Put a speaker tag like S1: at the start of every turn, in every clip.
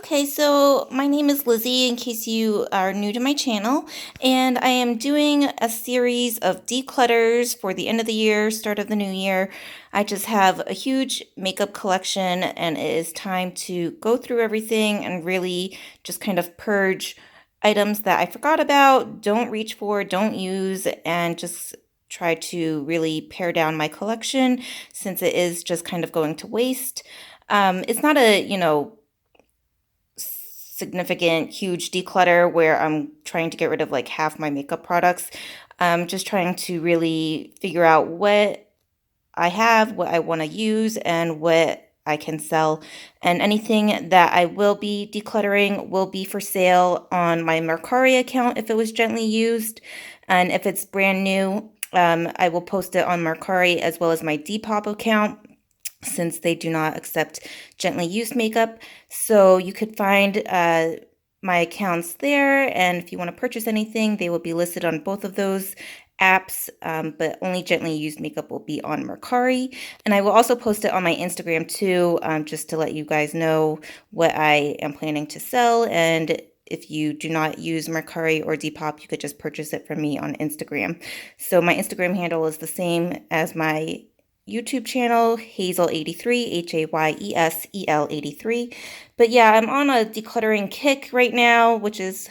S1: Okay, so my name is Lizzie, in case you are new to my channel, and I am doing a series of declutters for the end of the year, start of the new year. I just have a huge makeup collection, and it is time to go through everything and really just kind of purge items that I forgot about, don't reach for, don't use, and just try to really pare down my collection since it is just kind of going to waste. It's not a, significant, huge declutter where I'm trying to get rid of like half my makeup products. I'm just trying to really figure out what I have, what I want to use, and what I can sell. And anything that I will be decluttering will be for sale on my Mercari account if it was gently used. And if it's brand new, I will post it on Mercari as well as my Depop account, since they do not accept gently used makeup. So you could find my accounts there, and if you want to purchase anything, they will be listed on both of those apps, but only gently used makeup will be on Mercari. And I will also post it on my Instagram too, just to let you guys know what I am planning to sell. And if you do not use Mercari or Depop, you could just purchase it from me on Instagram. So my Instagram handle is the same as my YouTube channel, Hazel83, Hayesel83. But yeah, I'm on a decluttering kick right now, which is,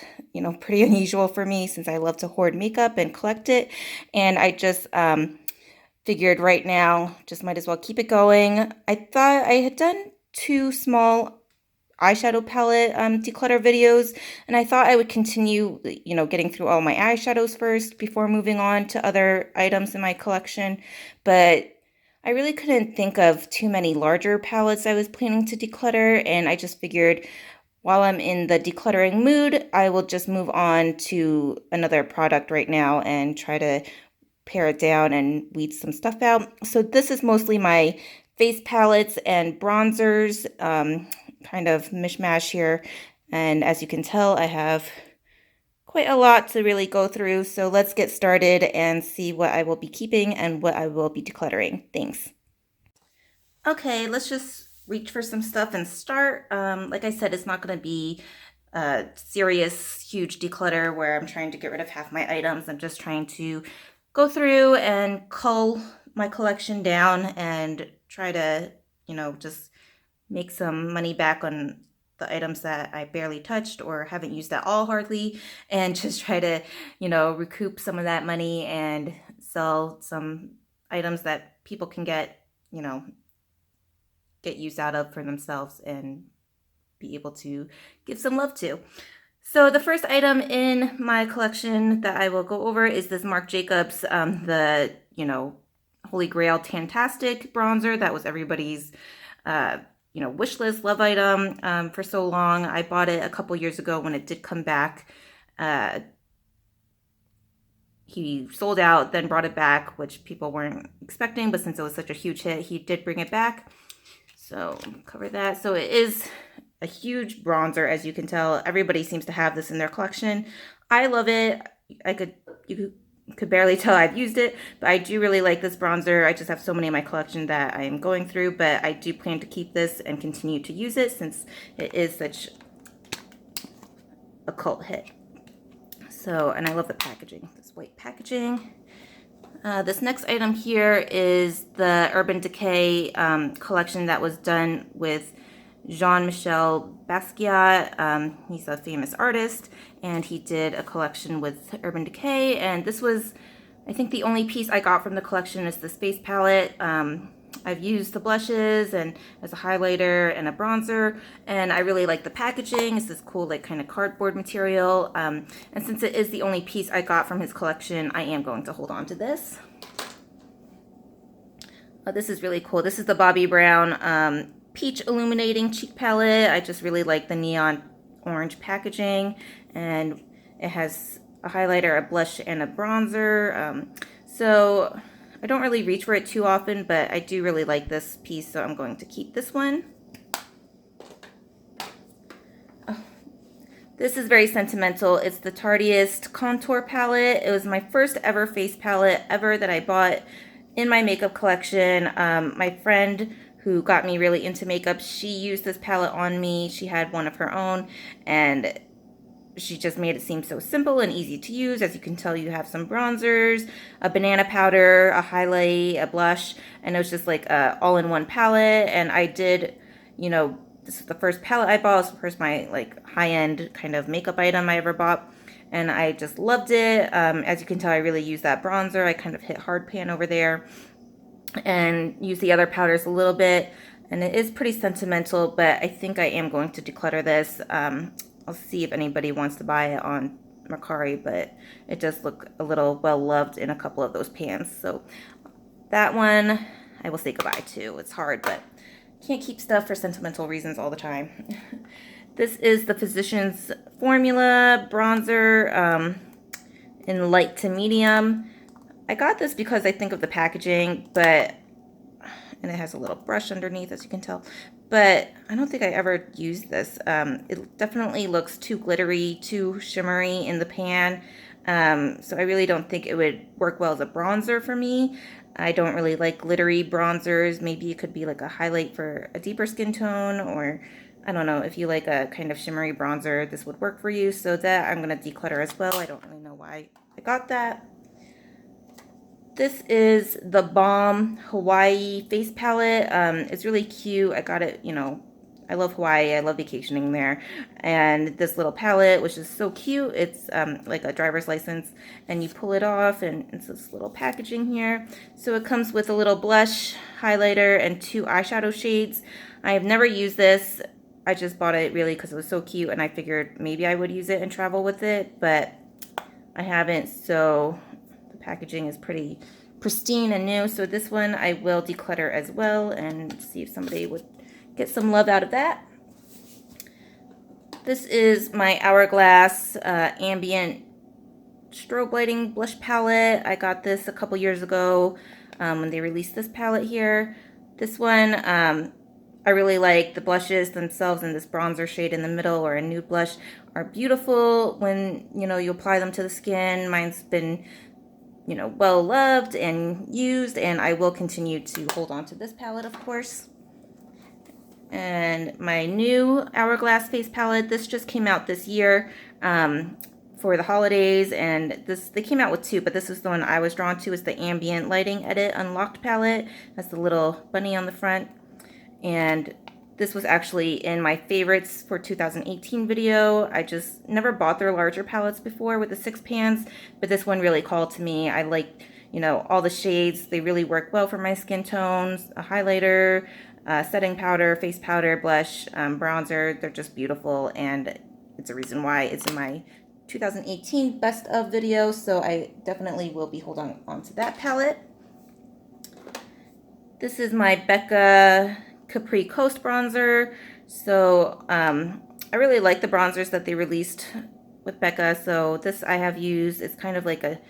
S1: pretty unusual for me since I love to hoard makeup and collect it. And I just figured right now, just might as well keep it going. I thought I had done 2 small eyeshadow palette declutter videos, and I thought I would continue, getting through all my eyeshadows first before moving on to other items in my collection. But I really couldn't think of too many larger palettes I was planning to declutter, and I just figured while I'm in the decluttering mood, I will just move on to another product right now and try to pare it down and weed some stuff out. So this is mostly my face palettes and bronzers, kind of mishmash here. And as you can tell, I have quite a lot to really go through. So let's get started and see what I will be keeping and what I will be decluttering. Thanks. Okay, let's just reach for some stuff and start. Like I said, it's not going to be a serious, huge declutter where I'm trying to get rid of half my items. I'm just trying to go through and cull my collection down and try to, just make some money back on the items that I barely touched or haven't used at all hardly, and just try to, recoup some of that money and sell some items that people can get use out of for themselves and be able to give some love to. So the first item in my collection that I will go over is this Marc Jacobs, the, Holy Grail Tantastic bronzer. That was everybody's wish list love item for so long. I bought it a couple years ago when it did come back. He sold out, then brought it back, which people weren't expecting, but since it was such a huge hit, he did bring it back. So cover that. So it is a huge bronzer, as you can tell. Everybody seems to have this in their collection. I love it. You could barely tell I've used it, but I do really like this bronzer. I just have so many in my collection that I am going through, but I do plan to keep this and continue to use it since it is such a cult hit. So, and I love the packaging, this white packaging. This next item here is the Urban Decay collection that was done with Jean-Michel Basquiat. He's a famous artist, and he did a collection with Urban Decay, and this was, I think, the only piece I got from the collection is the Space Palette. I've used the blushes and as a highlighter and a bronzer, and I really like the packaging. It's this cool, like, kind of cardboard material, and since it is the only piece I got from his collection, I am going to hold on to this. This is really cool. This is the Bobbi Brown Peach Illuminating Cheek Palette. I just really like the neon orange packaging, and it has a highlighter, a blush, and a bronzer. So I don't really reach for it too often, but I do really like this piece, so I'm going to keep this one. This is very sentimental. It's the Tardiest Contour Palette. It was my first ever face palette ever that I bought in my makeup collection. My friend who got me really into makeup, she used this palette on me. She had one of her own, and she just made it seem so simple and easy to use. As you can tell, you have some bronzers, a banana powder, a highlight, a blush, and it was just like a all-in-one palette. And I did, you know, this is the first palette I bought. It was the first my like high-end kind of makeup item I ever bought, and I just loved it. As you can tell, I really used that bronzer. I kind of hit hard pan over there and use the other powders a little bit, and it is pretty sentimental, but I think I am going to declutter this. I'll see if anybody wants to buy it on Mercari, but it does look a little well loved in a couple of those pans. So that one I will say goodbye to. It's hard, but can't keep stuff for sentimental reasons all the time. This is the Physicians Formula bronzer in light to medium. I got this because I think of the packaging, and it has a little brush underneath, as you can tell, but I don't think I ever used this. It definitely looks too glittery, too shimmery in the pan, so I really don't think it would work well as a bronzer for me. I don't really like glittery bronzers. Maybe it could be like a highlight for a deeper skin tone, or I don't know, if you like a kind of shimmery bronzer, this would work for you. So that I'm going to declutter as well. I don't really know why I got that. This is the Balm Hawaii face palette. It's really cute. I got it, you know, I love Hawaii. I love vacationing there. And this little palette, which is so cute, it's like a driver's license, and you pull it off, and it's this little packaging here. So it comes with a little blush, highlighter, and 2 eyeshadow shades. I have never used this. I just bought it really because it was so cute, and I figured maybe I would use it and travel with it, but I haven't. So packaging is pretty pristine and new. So this one I will declutter as well and see if somebody would get some love out of that. This is my Hourglass Ambient Strobe Lighting Blush Palette. I got this a couple years ago when they released this palette here. This one, I really like the blushes themselves, and this bronzer shade in the middle, or a nude blush, are beautiful when, you know, you apply them to the skin. Mine's been, you know, well loved and used, and I will continue to hold on to this palette, of course. And my new Hourglass face palette, this just came out this year for the holidays, and they came out with 2, but this is the one I was drawn to. Is the Ambient Lighting Edit Unlocked palette. That's the little bunny on the front, and this was actually in my favorites for 2018 video. I just never bought their larger palettes before with the 6 pans, but this one really called to me. I like, you know, all the shades. They really work well for my skin tones. A highlighter, setting powder, face powder, blush, bronzer. They're just beautiful, and it's a reason why it's in my 2018 best of video, so I definitely will be holding on to that palette. This is my Becca Capri Coast bronzer. So I really like the bronzers that they released with Becca. So this I have used. It's kind of like a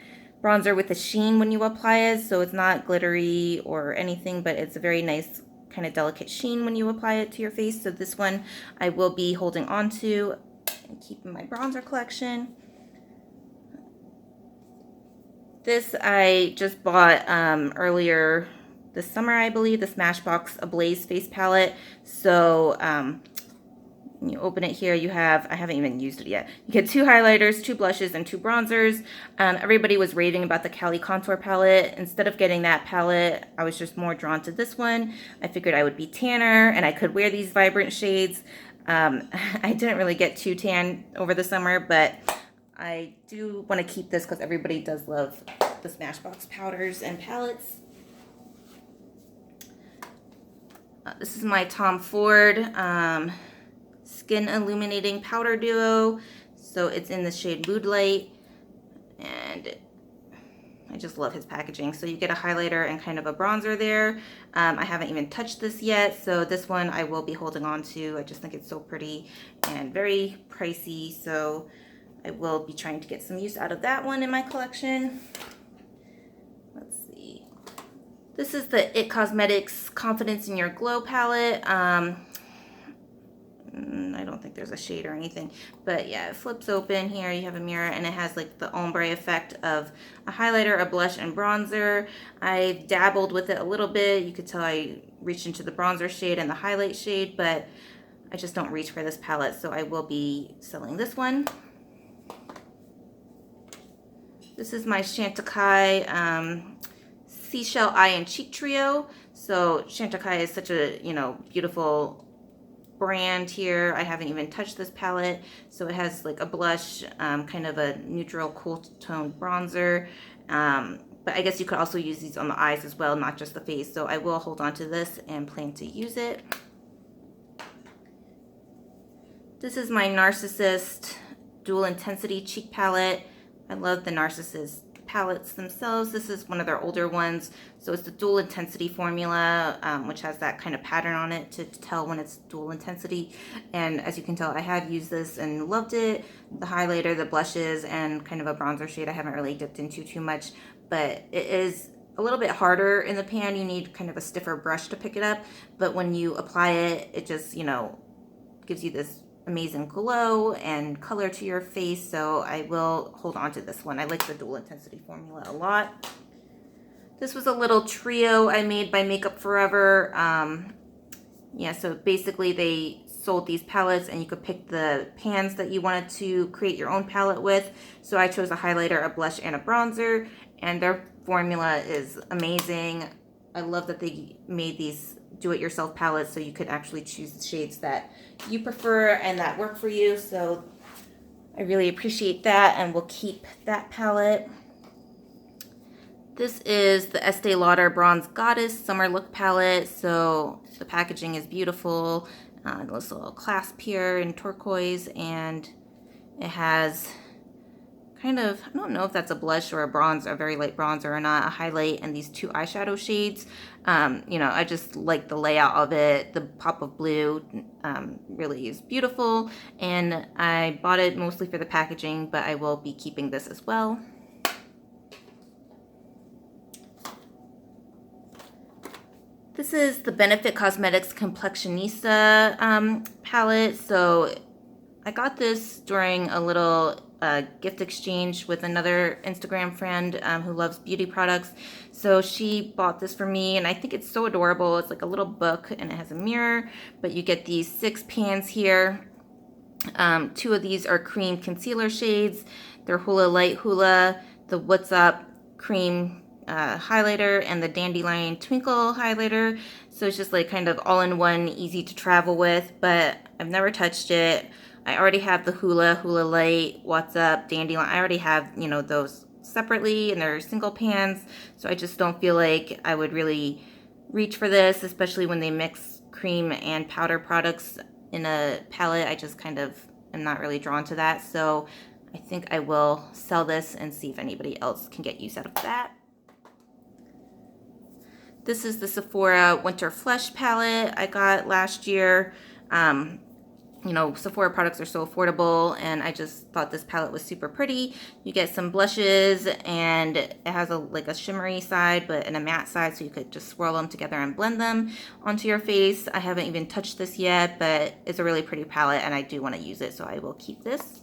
S1: bronzer with a sheen when you apply it. So it's not glittery or anything, but it's a very nice kind of delicate sheen when you apply it to your face. So this one I will be holding on to and keep in my bronzer collection. This I just bought earlier this summer, I believe, the Smashbox Ablaze face palette. So when you open it here, you have, I haven't even used it yet, you get 2 highlighters, 2 blushes, and 2 bronzers. Everybody was raving about the Kylie contour palette. Instead of getting that palette, I was just more drawn to this one. I figured I would be tanner and I could wear these vibrant shades. I didn't really get too tan over the summer, but I do want to keep this because everybody does love the Smashbox powders and palettes. This is my Tom Ford Skin Illuminating Powder Duo. So it's in the shade Mood Light, and I just love his packaging. So you get a highlighter and kind of a bronzer there. I haven't even touched this yet, so this one I will be holding on to. I just think it's so pretty and very pricey, so I will be trying to get some use out of that one in my collection. Let's see. This is the IT Cosmetics Confidence in Your Glow palette. I don't think there's a shade or anything, but yeah, it flips open here. You have a mirror, and it has like the ombre effect of a highlighter, a blush, and bronzer. I've dabbled with it a little bit. You could tell I reached into the bronzer shade and the highlight shade, but I just don't reach for this palette, so I will be selling this one. This is my Chantecaille Seashell Eye and Cheek Trio. So Chantecaille is such a, beautiful brand here. I haven't even touched this palette. So it has like a blush, kind of a neutral cool tone bronzer. But I guess you could also use these on the eyes as well, not just the face. So I will hold on to this and plan to use it. This is my Narcissist Dual Intensity Cheek Palette. I love the Narcissist palettes themselves. This is one of their older ones. So it's the dual intensity formula, which has that kind of pattern on it to tell when it's dual intensity. And as you can tell, I have used this and loved it. The highlighter, the blushes, and kind of a bronzer shade I haven't really dipped into too much, but it is a little bit harder in the pan. You need kind of a stiffer brush to pick it up, but when you apply it, it just, gives you this amazing glow and color to your face. So I will hold on to this one. I like the dual intensity formula a lot. This was a little trio I made by Makeup Forever. Yeah, so basically they sold these palettes and you could pick the pans that you wanted to create your own palette with. So I chose a highlighter, a blush, and a bronzer, and their formula is amazing. I love that they made these do-it-yourself palettes so you could actually choose the shades that you prefer and that work for you. So I really appreciate that, and we'll keep that palette. This is the Estee Lauder Bronze Goddess Summer Look palette. So the packaging is beautiful. This little clasp here in turquoise, and it has kind of, I don't know if that's a blush or a bronzer, a very light bronzer or not, a highlight, and these two eyeshadow shades. I just like the layout of it. The pop of blue really is beautiful, and I bought it mostly for the packaging, but I will be keeping this as well. This is the Benefit Cosmetics Complexionista palette. So I got this during a little gift exchange with another Instagram friend who loves beauty products. So she bought this for me, and I think it's so adorable. It's like a little book, and it has a mirror, but you get these 6 pans here. 2 of these are cream concealer shades. They're Hoola Light Hoola, the What's Up cream highlighter, and the Dandelion Twinkle highlighter. So it's just like kind of all in one, easy to travel with, but I've never touched it. I already have the Hoola Light, What's Up, Dandelion. I already have, those separately, and they're single pans. So I just don't feel like I would really reach for this, especially when they mix cream and powder products in a palette. I just kind of am not really drawn to that. So I think I will sell this and see if anybody else can get use out of that. This is the Sephora Winter Flush palette I got last year. Sephora products are so affordable, and I just thought this palette was super pretty. You get some blushes, and it has a shimmery side, but in a matte side, so you could just swirl them together and blend them onto your face. I haven't even touched this yet, but it's a really pretty palette, and I do want to use it, so I will keep this.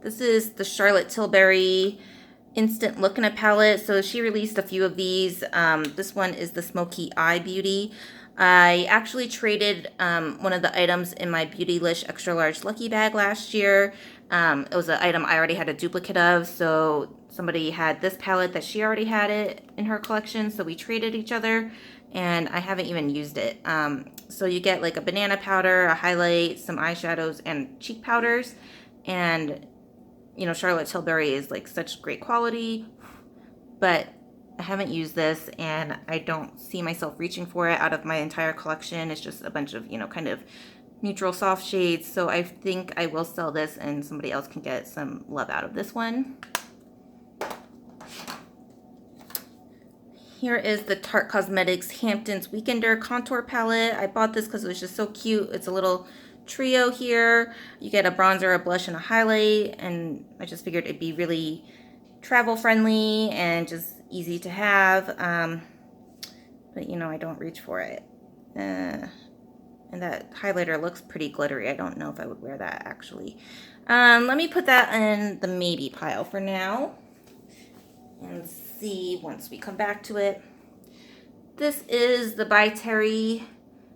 S1: This is the Charlotte Tilbury Instant Look in a palette. So she released a few of these. This one is the Smoky Eye Beauty. I actually traded one of the items in my Beautylish Extra Large Lucky Bag last year. It was an item I already had a duplicate of, so somebody had this palette that she already had it in her collection, so we traded each other, and I haven't even used it. So you get like a banana powder, a highlight, some eyeshadows, and cheek powders, and Charlotte Tilbury is like such great quality, but I haven't used this, and I don't see myself reaching for it out of my entire collection. It's just a bunch of, kind of neutral soft shades. So I think I will sell this, and somebody else can get some love out of this one. Here is the Tarte Cosmetics Hamptons Weekender Contour Palette. I bought this because it was just so cute. It's a little trio here. You get a bronzer, a blush, and a highlight, and I just figured it'd be really travel friendly and just easy to have, but I don't reach for it, and that highlighter looks pretty glittery. I don't know if I would wear that actually. Let me put that in the maybe pile for now and see once we come back to it. This is the By Terry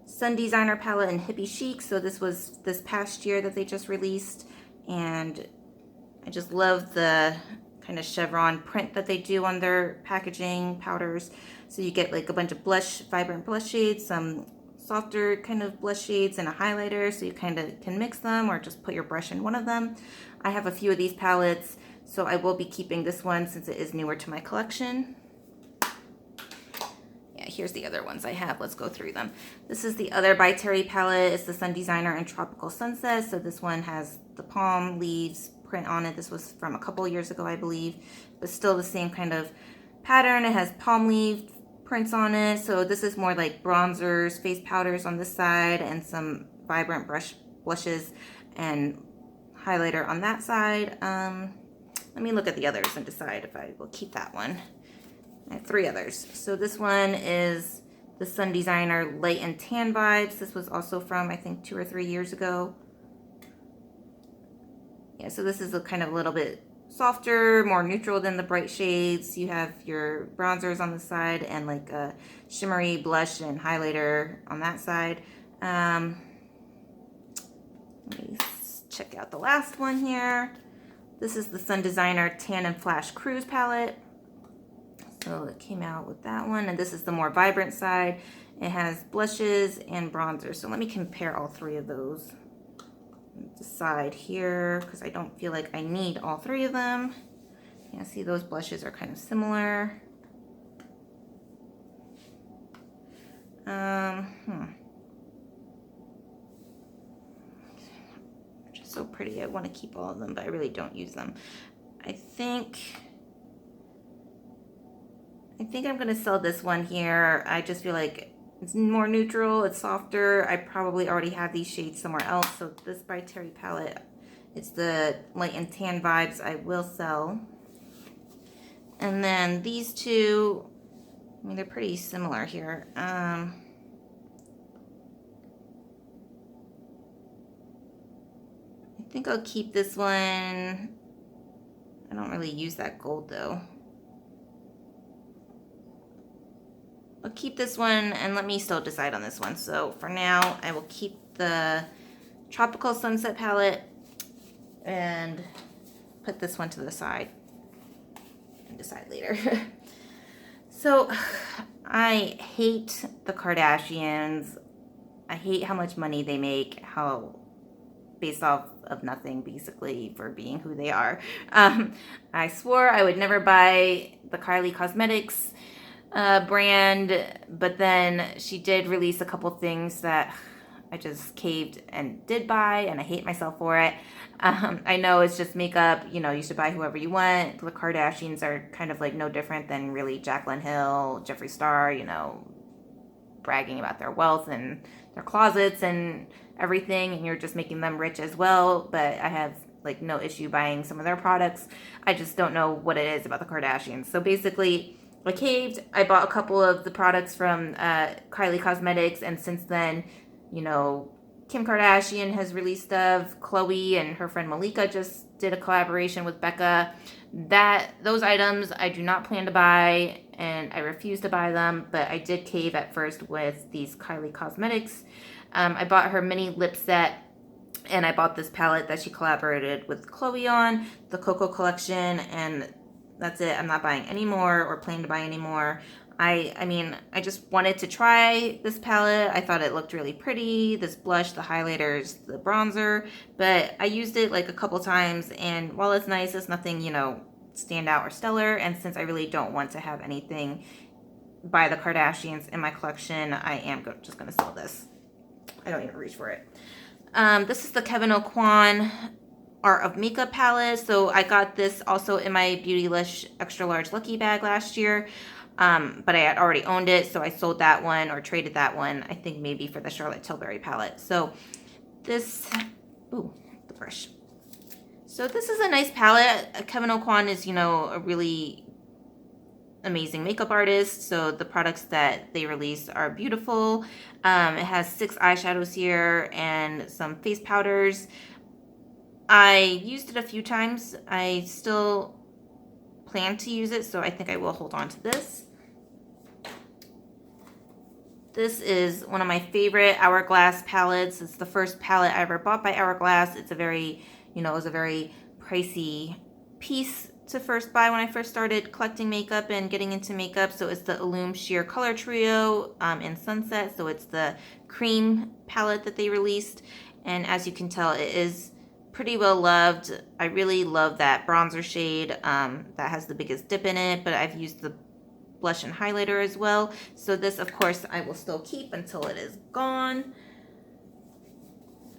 S1: Sun Designer palette in Hippie Chic. So this was this past year that they just released, and I just love the kind of chevron print that they do on their packaging powders. So you get like a bunch of vibrant blush shades, some softer kind of blush shades, and a highlighter, so you kind of can mix them or just put your brush in one of them. I have a few of these palettes, so I will be keeping this one since it is newer to my collection. Yeah, here's the other ones I have. Let's go through them. This is the other By Terry palette. It's the Sun Designer in Tropical Sunset. So this one has the palm leaves print on it. This was from a couple years ago, I believe, but still the same kind of pattern. It has palm leaf prints on it. So this is more like bronzers, face powders on this side, and some vibrant blushes and highlighter on that side. Let me look at the others and decide if I will keep that one. I have 3 others. So this one is the Sun Designer Light and Tan Vibes. This was also from, I think, 2 or 3 years ago. Yeah, so this is a kind of a little bit softer, more neutral than the bright shades. You have your bronzers on the side and like a shimmery blush and highlighter on that side. Let me check out the last one here. This is the Sun Designer Tan and Flash Cruise palette. So it came out with that one, and this is the more vibrant side. It has blushes and bronzer. So let me compare all 3 of those. Decide here, because I don't feel like I need all 3 of them. Yeah, see, those blushes are kind of similar. Just so pretty. I want to keep all of them, but I really don't use them. I think I'm going to sell this one here. I just feel like it's more neutral, it's softer. I probably already have these shades somewhere else. So this By Terry palette, it's the Light and Tan Vibes, I will sell. And then these 2, I mean, they're pretty similar here. I think I'll keep this one. I don't really use that gold though. I'll keep this one, and let me still decide on this one. So for now, I will keep the Tropical Sunset palette and put this one to the side and decide later. So I hate the Kardashians. I hate how much money they make, how based off of nothing, basically, for being who they are. I swore I would never buy the Kylie Cosmetics brand, but then she did release a couple things that I just caved and did buy, and I hate myself for it. I know it's just makeup, you know, you should buy whoever you want. The Kardashians are kind of like no different than really Jaclyn Hill, Jeffree Star, you know, bragging about their wealth and their closets and everything, and you're just making them rich as well. But I have like no issue buying some of their products. I just don't know what it is about the Kardashians. So basically, I caved. I bought a couple of the products from Kylie Cosmetics, and since then, you know, Kim Kardashian has released stuff. Khloe and her friend Malika just did a collaboration with Becca. Those items I do not plan to buy, and I refuse to buy them, but I did cave at first with these Kylie Cosmetics. I bought her mini lip set, and I bought this palette that she collaborated with Khloe on, the Coco collection, and that's it. I'm not buying any more or plan to buy any more. I mean, I just wanted to try this palette. I thought it looked really pretty. This blush, the highlighters, the bronzer. But I used it like a couple times, and while it's nice, it's nothing, you know, stand out or stellar. And since I really don't want to have anything by the Kardashians in my collection, I am just going to sell this. I don't even reach for it. This is the Kevyn Aucoin Art of Makeup palette. So I got this also in my Beautylish extra large lucky bag last year, but I had already owned it, so I sold that one or traded that one, I think maybe for the Charlotte Tilbury palette. So this, ooh, the brush. So this is a nice palette. Kevyn Aucoin is, you know, a really amazing makeup artist, so the products that they release are beautiful. It has 6 eyeshadows here and some face powders. I used it a few times. I still plan to use it, so I think I will hold on to this. This is one of my favorite Hourglass palettes. It's the first palette I ever bought by Hourglass. It's a very, it was a very pricey piece to first buy when I first started collecting makeup and getting into makeup. So it's the Illume Sheer Color Trio in Sunset. So it's the cream palette that they released. And as you can tell, it is pretty well loved. I really love that bronzer shade that has the biggest dip in it, but I've used the blush and highlighter as well. So this, of course, I will still keep until it is gone.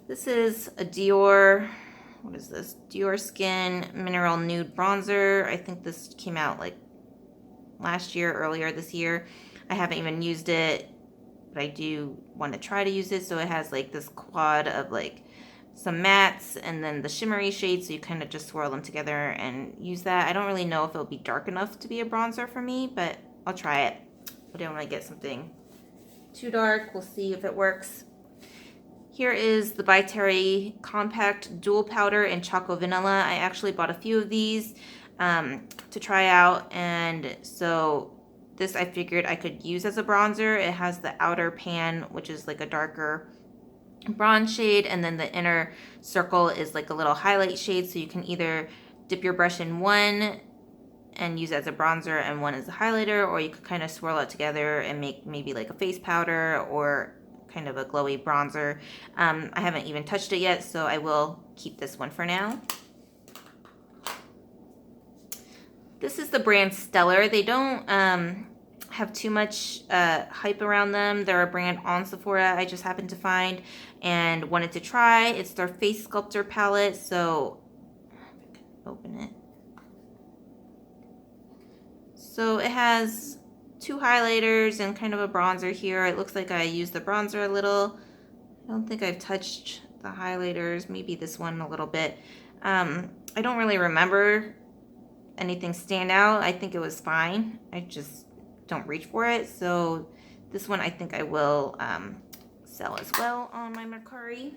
S1: This is a Dior, what is this? Dior Skin Mineral Nude Bronzer. I think this came out like last year, earlier this year. I haven't even used it, but I do want to try to use it. So it has like this quad of like some mattes and then the shimmery shades, so you kind of just swirl them together and use that. I don't really know if it'll be dark enough to be a bronzer for me, but I'll try it. I don't want to get something too dark. We'll see if it works. Here is the By Terry Compact Dual Powder in Choco Vanilla. I actually bought a few of these to try out, and so this I figured I could use as a bronzer. It has the outer pan, which is like a darker bronze shade, and then the inner circle is like a little highlight shade, so you can either dip your brush in one and use it as a bronzer and one as a highlighter, or you could kind of swirl it together and make maybe like a face powder or kind of a glowy bronzer. I haven't even touched it yet, so I will keep this one for now. This is the brand Stellar. They don't have too much hype around them. They're a brand on Sephora I just happened to find and wanted to try. It's their Face Sculptor palette, so if I can open it. So it has two highlighters and kind of a bronzer here. It looks like I used the bronzer a little. I don't think I've touched the highlighters, maybe this one a little bit. I don't really remember anything stand out. I think it was fine. I just don't reach for it. So this one I think I will sell as well on my Mercari.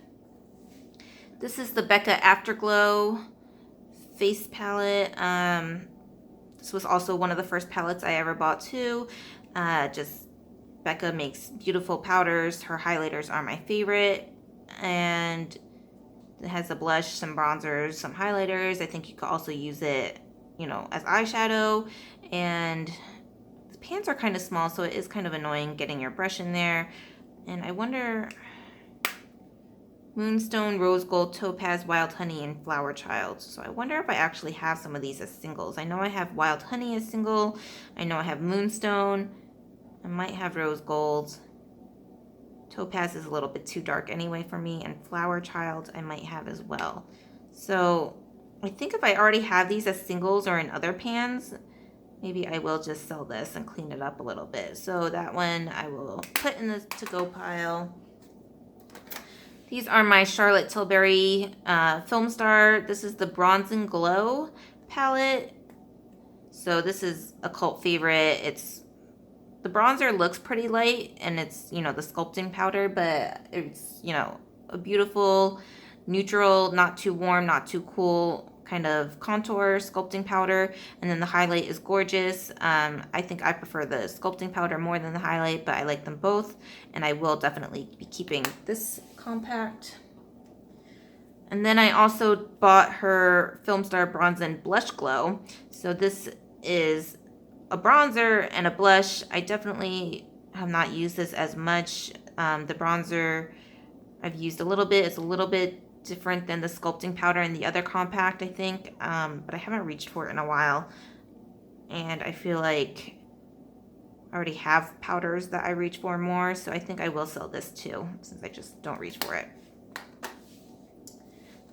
S1: This is the Becca Afterglow face palette. This was also one of the first palettes I ever bought too. Just Becca makes beautiful powders. Her highlighters are my favorite. And it has a blush, some bronzers, some highlighters. I think you could also use it, as eyeshadow. And the pans are kind of small, so it is kind of annoying getting your brush in there. And I wonder, Moonstone, Rose Gold, Topaz, Wild Honey, and Flower Child. So I wonder if I actually have some of these as singles. I know I have Wild Honey as single. I know I have Moonstone. I might have Rose Gold. Topaz is a little bit too dark anyway for me. And Flower Child I might have as well. So I think if I already have these as singles or in other pans, maybe I will just sell this and clean it up a little bit. So that one I will put in the to-go pile. These are my Charlotte Tilbury Film Star. This is the Bronze and Glow palette. So this is a cult favorite. The bronzer looks pretty light, and it's, the sculpting powder, but it's, a beautiful, neutral, not too warm, not too cool kind of contour sculpting powder. And then the highlight is gorgeous. I think I prefer the sculpting powder more than the highlight, but I like them both. And I will definitely be keeping this compact. And then I also bought her Film Star Bronze and Blush Glow. So this is a bronzer and a blush. I definitely have not used this as much. The bronzer I've used a little bit. It's a little bit different than the sculpting powder in the other compact, I think. But I haven't reached for it in a while. And I feel like I already have powders that I reach for more. So I think I will sell this too, since I just don't reach for it.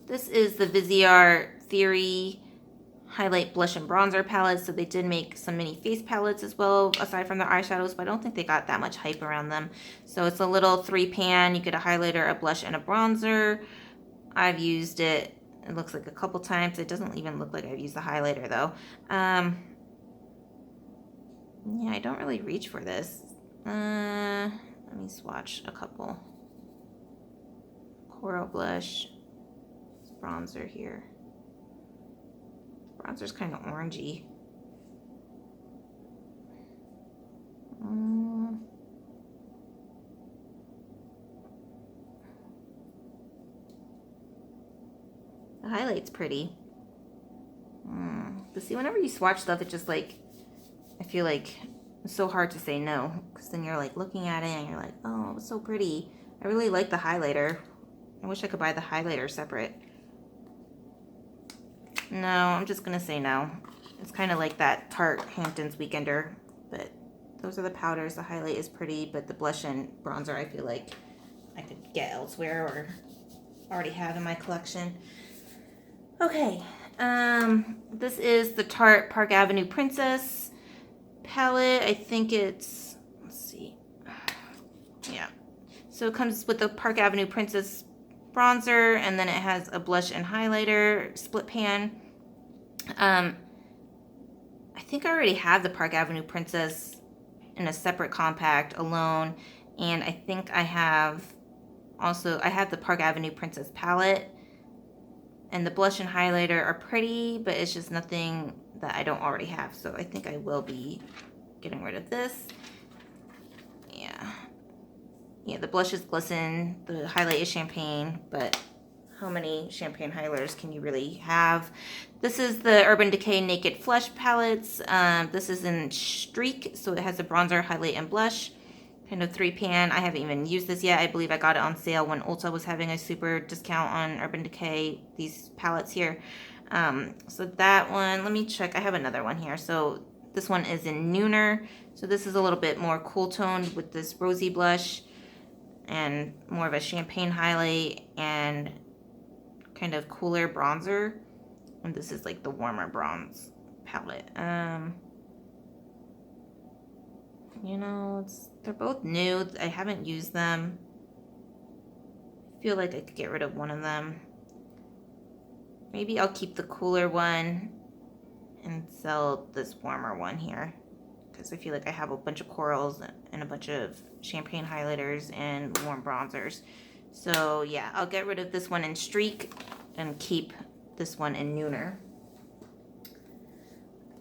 S1: This is the Viseart Theory Highlight Blush and Bronzer palette. So they did make some mini face palettes as well, aside from the eyeshadows, but I don't think they got that much hype around them. So it's a little 3-pan. You get a highlighter, a blush, and a bronzer. I've used it, it looks like a couple times. It doesn't even look like I've used the highlighter though. Yeah, I don't really reach for this. Let me swatch a couple. Coral blush. Bronzer here. Bronzer's kind of orangey. The highlight's pretty. But see, whenever you swatch stuff, it just like, I feel like it's so hard to say no. Because then you're like looking at it and you're like, oh, it's so pretty. I really like the highlighter. I wish I could buy the highlighter separate. No, I'm just going to say no. It's kind of like that Tarte Hamptons Weekender. But those are the powders. The highlight is pretty. But the blush and bronzer, I feel like I could get elsewhere or already have in my collection. Okay, this is the Tarte Park Avenue Princess palette. I think it's, let's see, yeah. So it comes with the Park Avenue Princess bronzer, and then it has a blush and highlighter split pan. I think I already have the Park Avenue Princess in a separate compact alone, and I think I have the Park Avenue Princess palette. And the blush and highlighter are pretty, but it's just nothing that I don't already have. So I think I will be getting rid of this. Yeah. Yeah, the blush is glisten. The highlight is champagne, but how many champagne highlighters can you really have? This is the Urban Decay Naked Flush palettes. This is in Streak, so it has a bronzer, highlight, and blush. Kind of 3-pan. I haven't even used this yet. I believe I got it on sale when Ulta was having a super discount on Urban Decay, these palettes here. So that one, let me check. I have another one here. So this one is in Nooner. So this is a little bit more cool toned with this rosy blush and more of a champagne highlight and kind of cooler bronzer. And this is like the warmer bronze palette. You know, they're both new. I haven't used them. I feel like I could get rid of one of them. Maybe I'll keep the cooler one and sell this warmer one here. Because I feel like I have a bunch of corals and a bunch of champagne highlighters and warm bronzers. So yeah, I'll get rid of this one in Streak and keep this one in Nooner.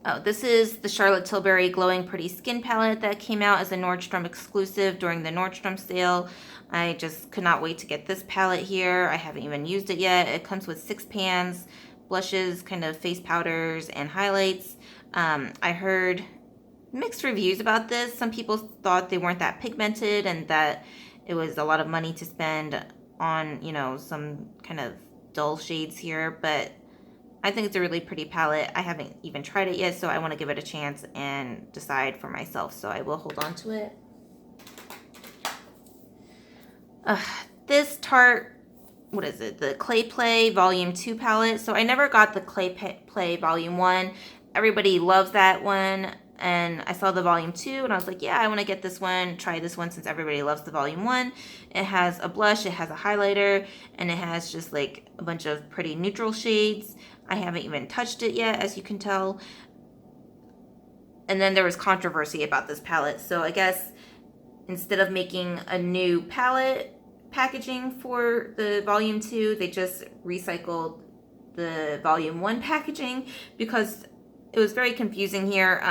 S1: Oh, this is the Charlotte Tilbury Glowing Pretty Skin Palette that came out as a Nordstrom exclusive during the Nordstrom sale. I just could not wait to get this palette here. I haven't even used it yet. It comes with 6 pans, blushes, kind of face powders, and highlights. I heard mixed reviews about this. Some people thought they weren't that pigmented and that it was a lot of money to spend on, you know, some kind of dull shades here, but I think it's a really pretty palette. I haven't even tried it yet, so I want to give it a chance and decide for myself. So I will hold on to it. This Tarte, what is it? The Clay Play Volume 2 palette. So I never got the Clay Play Volume 1. Everybody loves that one. And I saw the Volume 2 and I was like, yeah, I want to get this one, try this one since everybody loves the Volume 1. It has a blush, it has a highlighter, and it has just like a bunch of pretty neutral shades. I haven't even touched it yet, as you can tell. And then there was controversy about this palette. So I guess instead of making a new palette packaging for the Volume 2, they just recycled the Volume 1 packaging because it was very confusing here.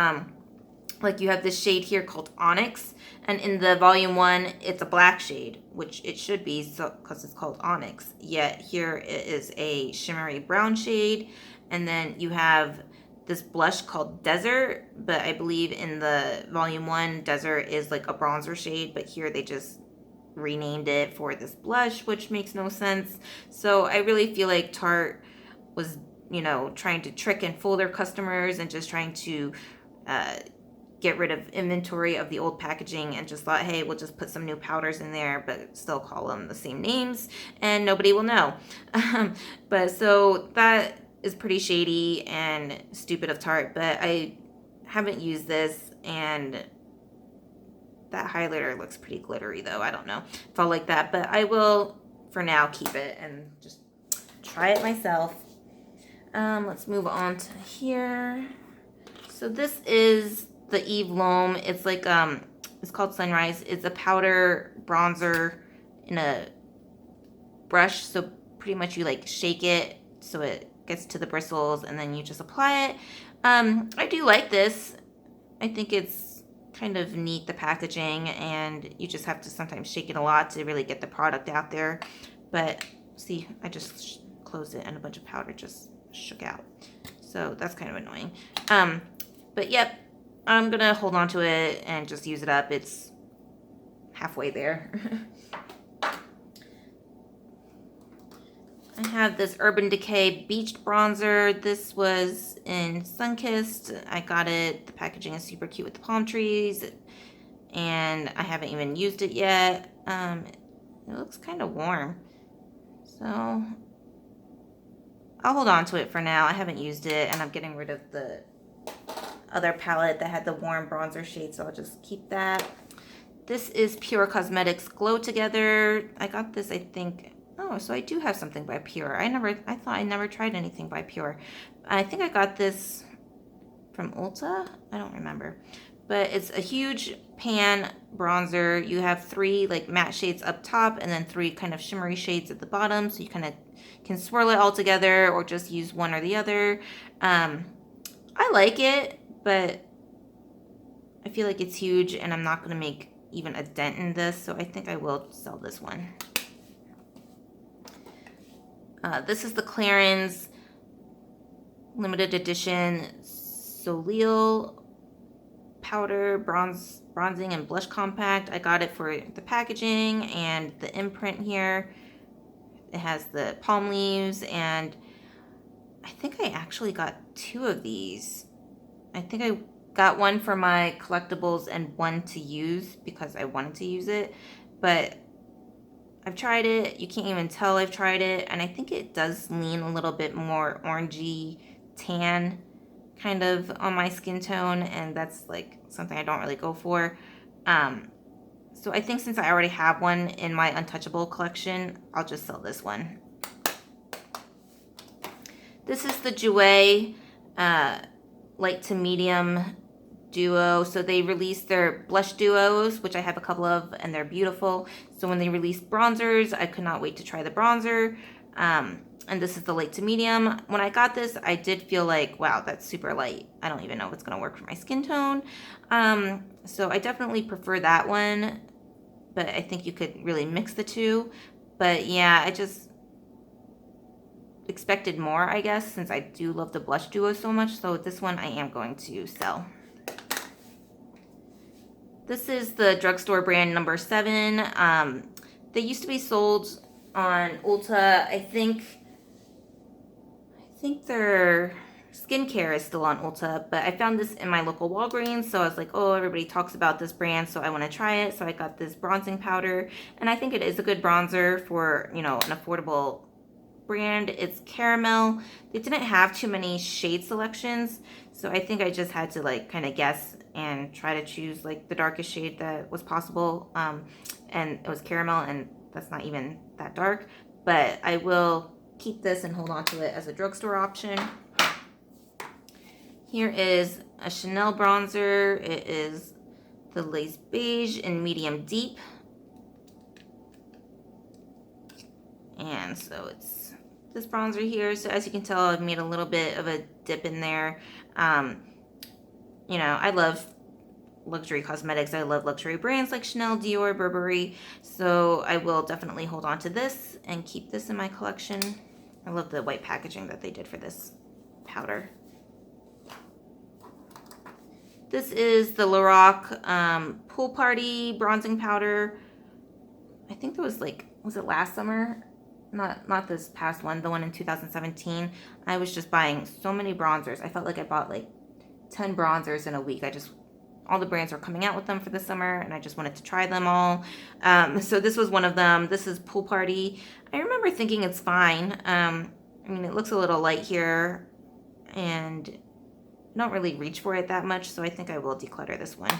S1: Like you have this shade here called Onyx, and in the Volume 1, it's a black shade, which it should be because it's called Onyx. Yet here it is a shimmery brown shade, and then you have this blush called Desert, but I believe in the Volume 1, Desert is like a bronzer shade, but here they just renamed it for this blush, which makes no sense. So I really feel like Tarte was, you know, trying to trick and fool their customers and just trying to get rid of inventory of the old packaging and just thought, hey, we'll just put some new powders in there, but still call them the same names and nobody will know. But so that is pretty shady and stupid of Tarte, but I haven't used this, and that highlighter looks pretty glittery though. I don't know if I'll like that, but I will for now keep it and just try it myself. Let's move on to here. So this is the Eve L'Homme. It's like it's called Sunrise. It's a powder bronzer in a brush. So pretty much you like shake it so it gets to the bristles and then you just apply it. I do like this. I think it's kind of neat, the packaging, and you just have to sometimes shake it a lot to really get the product out there. But see, I just closed it and a bunch of powder just shook out. So that's kind of annoying. But yep, I'm gonna hold on to it and just use it up. It's halfway there. I have this Urban Decay Beached Bronzer. This was in Sunkissed. I got it. The packaging is super cute with the palm trees. And I haven't even used it yet. It looks kind of warm. So I'll hold on to it for now. I haven't used it, and I'm getting rid of the other palette that had the warm bronzer shade, so I'll just keep that. This is Pure Cosmetics Glow Together. I got this, I think. Oh, so I do have something by Pure. I thought I never tried anything by Pure. I think I got this from Ulta. I don't remember. But it's a huge pan bronzer. You have 3 like matte shades up top and then 3 kind of shimmery shades at the bottom. So you kind of can swirl it all together or just use one or the other. I like it, but I feel like it's huge and I'm not going to make even a dent in this. So I think I will sell this one. This is the Clarins limited edition Soleil powder bronzing and blush compact. I got it for the packaging and the imprint here. It has the palm leaves, and I think I actually got 2 of these. I think I got one for my collectibles and one to use because I wanted to use it, but I've tried it. You can't even tell I've tried it, and I think it does lean a little bit more orangey tan kind of on my skin tone, and that's like something I don't really go for. So I think since I already have one in my Untouchable collection, I'll just sell this one. This is the Jouer light to medium duo. So they released their blush duos, which I have a couple of, and they're beautiful. So when they released bronzers, I could not wait to try the bronzer. And this is the light to medium. When I got this, I did feel like, wow, that's super light. I don't even know if it's gonna work for my skin tone. So I definitely prefer that one, but I think you could really mix the two. But yeah, I just expected more, I guess, since I do love the blush duo so much. So this one I am going to sell. This is the drugstore brand number 7. They used to be sold on Ulta. I think their skincare is still on Ulta, but I found this in my local Walgreens, so I was like, oh, everybody talks about this brand, so I want to try it. So I got this bronzing powder, and I think it is a good bronzer for, you know, an affordable brand. It's caramel. They didn't have too many shade selections, so I think I just had to like kind of guess and try to choose like the darkest shade that was possible. And it was caramel, and that's not even that dark, but I will keep this and hold on to it as a drugstore option. Here is a Chanel bronzer. It is the Lace Beige in medium deep. And so it's this bronzer here. So as you can tell, I've made a little bit of a dip in there. You know, I love luxury cosmetics. I love luxury brands like Chanel, Dior, Burberry. So I will definitely hold on to this and keep this in my collection. I love the white packaging that they did for this powder. This is the Lorac Pool Party bronzing powder. I think that was like, was it last summer? Not this past one, the one in 2017. I was just buying so many bronzers. I felt like I bought like 10 bronzers in a week. All the brands were coming out with them for the summer, and I just wanted to try them all. So this was one of them. This is Pool Party. I remember thinking it's fine. I mean, it looks a little light here, and I don't really reach for it that much, so I think I will declutter this one.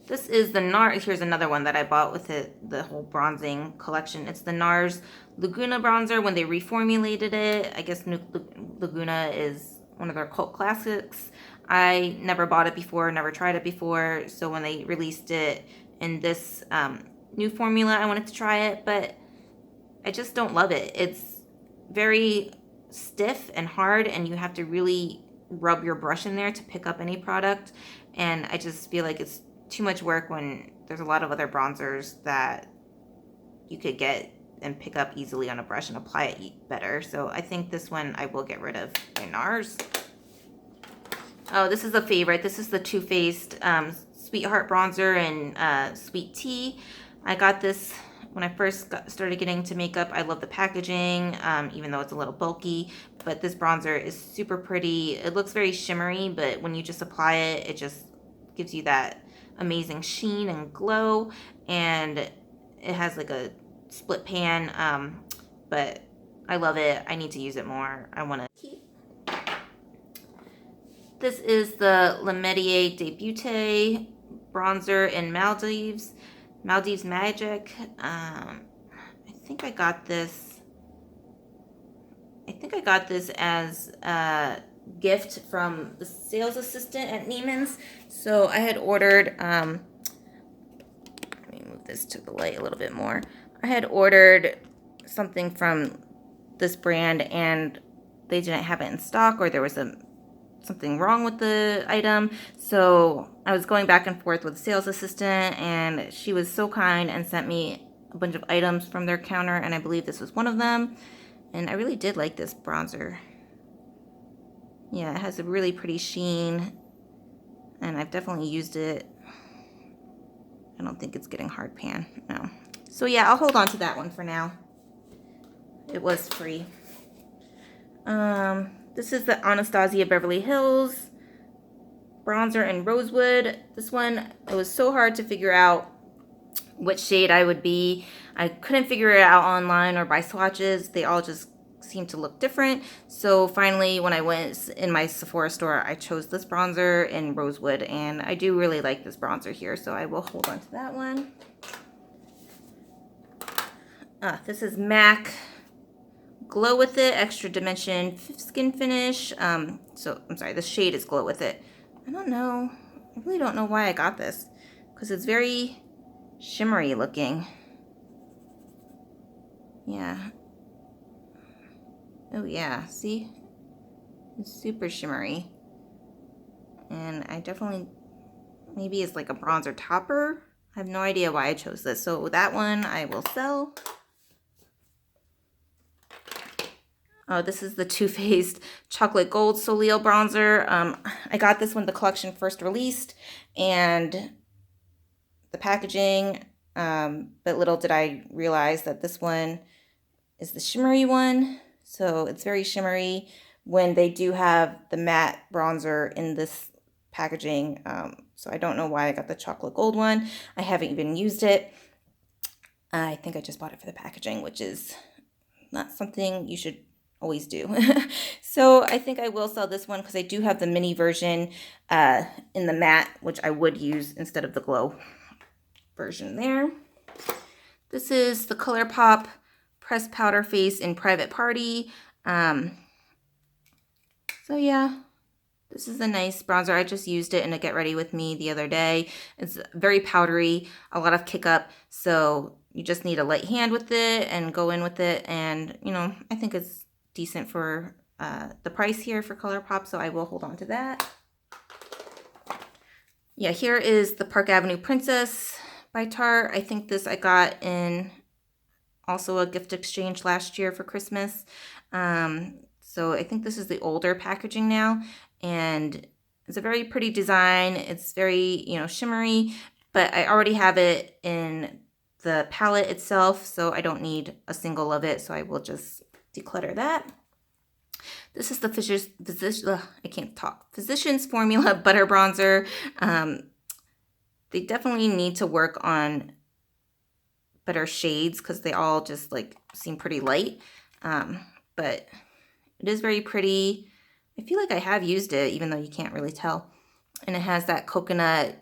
S1: This is the NARS. Here's another one that I bought with the whole bronzing collection. It's the NARS Laguna bronzer. When they reformulated it, I guess Laguna is one of their cult classics. I never bought it before, never tried it before. So when they released it in this new formula, I wanted to try it, but I just don't love it. It's very stiff and hard, and you have to really rub your brush in there to pick up any product. And I just feel like it's too much work when there's a lot of other bronzers that you could get and pick up easily on a brush and apply it better. So I think this one I will get rid of in NARS. Oh, this is a favorite. This is the Too Faced Sweetheart Bronzer in Sweet Tea. I got this when I first started getting into makeup. I love the packaging, even though it's a little bulky. But this bronzer is super pretty. It looks very shimmery, but when you just apply it, it just gives you that amazing sheen and glow. And it has like a split pan, but I love it. I need to use it more. I want to keep. This is the La Medier Debute bronzer in Maldives Magic. I think I got this as a gift from the sales assistant at Neiman's. So I had ordered, let me move this to the light a little bit more. I had ordered something from this brand and they didn't have it in stock, or there was something wrong with the item. So I was going back and forth with the sales assistant, and she was so kind and sent me a bunch of items from their counter, and I believe this was one of them. And I really did like this bronzer. Yeah, it has a really pretty sheen, and I've definitely used it. I don't think it's getting hard pan, no. So yeah, I'll hold on to that one for now. It was free. This is the Anastasia Beverly Hills bronzer in Rosewood. This one, it was so hard to figure out which shade I would be. I couldn't figure it out online or by swatches. They all just seemed to look different. So finally, when I went in my Sephora store, I chose this bronzer in Rosewood, and I do really like this bronzer here, so I will hold on to that one. This is MAC Glow With It Extra Dimension Skin Finish. So I'm sorry, the shade is Glow With It. I don't know. I really don't know why I got this, because it's very shimmery looking. Yeah. Oh yeah, see? It's super shimmery. And I definitely, maybe it's like a bronzer topper. I have no idea why I chose this. So that one I will sell. Oh, this is the Too Faced Chocolate Gold Soleil Bronzer. I got this when the collection first released, and the packaging, but little did I realize that this one is the shimmery one. So it's very shimmery when they do have the matte bronzer in this packaging. So I don't know why I got the chocolate gold one. I haven't even used it. I think I just bought it for the packaging, which is not something you should always do. So I think I will sell this one because I do have the mini version in the matte, which I would use instead of the glow version there. This is the ColourPop Pressed Powder Face in Private Party. So yeah, this is a nice bronzer. I just used it in a Get Ready With Me the other day. It's very powdery, a lot of kick up, so you just need a light hand with it and go in with it. And, you know, I think it's decent for the price here for ColourPop, so I will hold on to that. Yeah, here is the Park Avenue Princess by Tarte. I think this I got in also a gift exchange last year for Christmas. So I think this is the older packaging now, and it's a very pretty design. It's very, you know, shimmery, but I already have it in the palette itself, so I don't need a single of it, so I will just declutter that. This is the Physicians Formula Butter Bronzer. They definitely need to work on better shades because they all just like seem pretty light. But it is very pretty. I feel like I have used it, even though you can't really tell. And it has that coconut,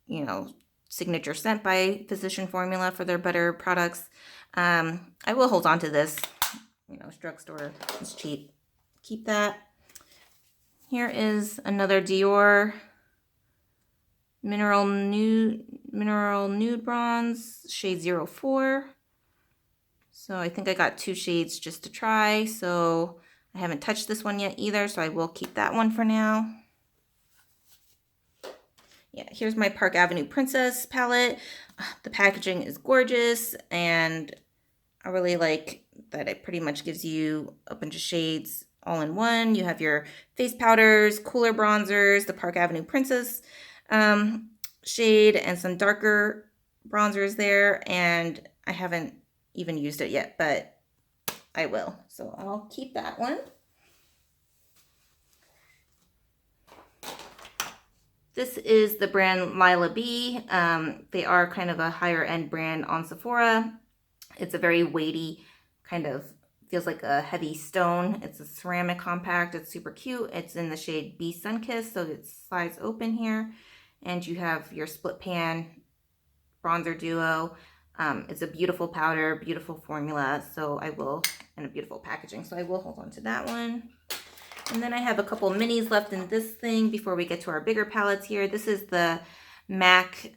S1: you know, signature scent by Physician Formula for their butter products. I will hold on to this. You know, drugstore is cheap. Keep that. Here is another Dior Mineral Nude Bronze, shade 04. So I think I got 2 shades just to try. So I haven't touched this one yet either, so I will keep that one for now. Yeah, here's my Park Avenue Princess palette. The packaging is gorgeous, and I really like that it pretty much gives you a bunch of shades all in one. You have your face powders, cooler bronzers, the Park Avenue Princess shade, and some darker bronzers there. And I haven't even used it yet, but I will. So I'll keep that one. This is the brand Lila B. They are kind of a higher end brand on Sephora. It's a very weighty, kind of feels like a heavy stone. It's a ceramic compact. It's super cute. It's in the shade B Sunkissed, so it's size open here. And you have your split pan bronzer duo. It's a beautiful powder, beautiful formula. So I will, and a beautiful packaging. So I will hold on to that one. And then I have a couple minis left in this thing before we get to our bigger palettes here. This is the MAC,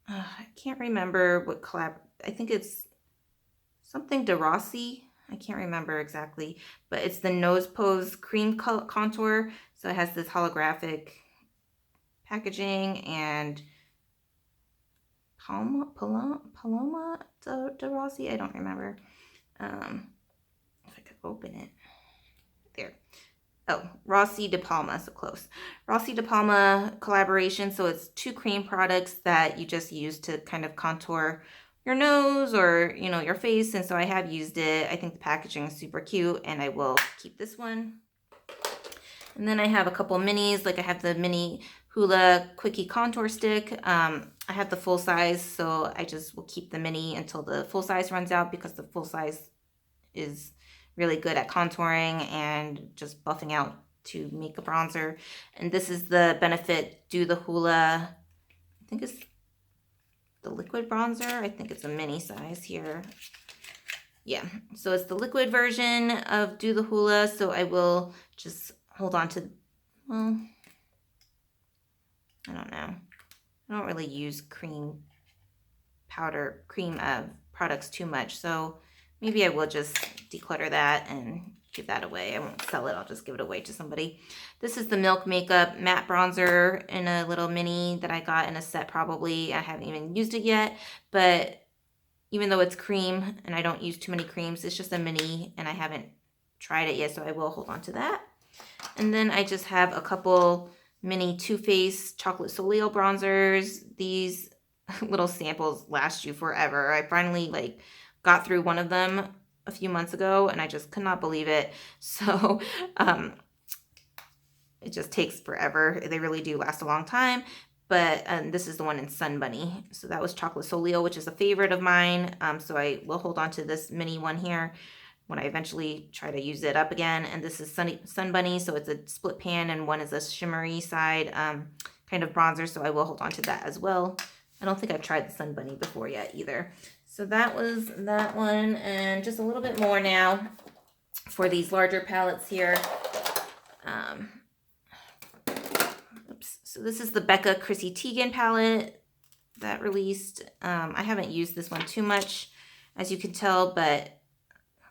S1: I can't remember what collab, I think it's something de Rossi. I can't remember exactly, but it's the Nose Pose Cream Contour. So it has this holographic packaging, and Paloma de Rossi, I don't remember. If I could open it. There. Oh, Rossi de Palma, so close. Rossi de Palma collaboration. So it's 2 cream products that you just use to kind of contour your nose or, you know, your face. And so I have used it. I think the packaging is super cute, and I will keep this one. And then I have a couple minis, like I have the mini Hoola Quickie Contour Stick. I have the full size, so I just will keep the mini until the full size runs out, because the full size is really good at contouring and just buffing out to make a bronzer. And this is the Benefit Do the Hoola, I think it's the liquid bronzer. I think it's a mini size here. Yeah, so it's the liquid version of Do the Hoola. So I will just hold on to, well, I don't know. I don't really use cream products too much. So maybe I will just declutter that and give that away. I won't sell it. I'll just give it away to somebody. This is the Milk Makeup Matte Bronzer in a little mini that I got in a set probably. I haven't even used it yet, but even though it's cream and I don't use too many creams, it's just a mini and I haven't tried it yet, so I will hold on to that. And then I just have a couple mini Too Faced Chocolate Soleil bronzers. These little samples last you forever. I finally got through one of them a few months ago and I just could not believe it. So it just takes forever. They really do last a long time. But this is the one in Sun Bunny. So that was Chocolate Soleil, which is a favorite of mine. So I will hold on to this mini one here when I eventually try to use it up again. And this is Sun Bunny, so it's a split pan, and one is a shimmery side kind of bronzer. So I will hold on to that as well. I don't think I've tried the Sun Bunny before yet either. So that was that one, and just a little bit more now for these larger palettes here. Oops. So this is the Becca Chrissy Teigen palette that released. I haven't used this one too much, as you can tell, but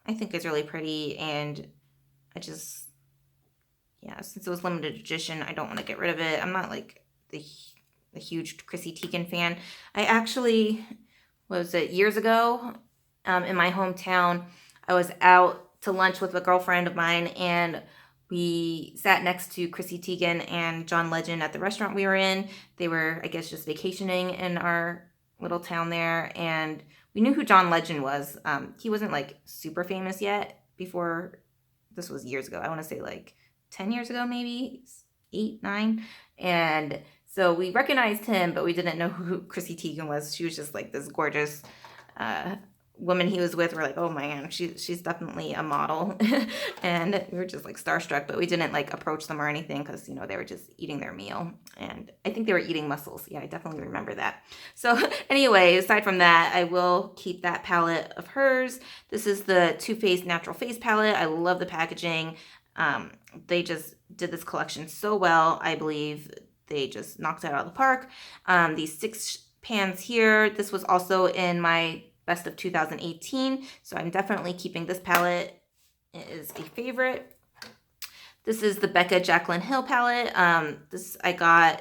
S1: I think it's really pretty, and I just, yeah, since it was limited edition, I don't want to get rid of it. I'm not like the huge Chrissy Teigen fan. I actually, what was it, years ago, in my hometown, I was out to lunch with a girlfriend of mine, and we sat next to Chrissy Teigen and John Legend at the restaurant we were in. They were, I guess, just vacationing in our little town there, and we knew who John Legend was. He wasn't like super famous yet before. This was years ago. I want to say like 10 years ago, maybe 8, 9. And so we recognized him, but we didn't know who Chrissy Teigen was. She was just like this gorgeous woman he was with. We're like, oh man, she's definitely a model. And we were just like starstruck, but we didn't like approach them or anything because, you know, they were just eating their meal. And I think they were eating mussels. Yeah, I definitely remember that. So anyway, aside from that, I will keep that palette of hers. This is the Too Faced Natural Face palette. I love the packaging. They just did this collection so well. I believe they just knocked it out of the park. These 6 pans here, this was also in my best of 2018. So I'm definitely keeping this palette It is a favorite. This is the Becca Jaclyn Hill palette. I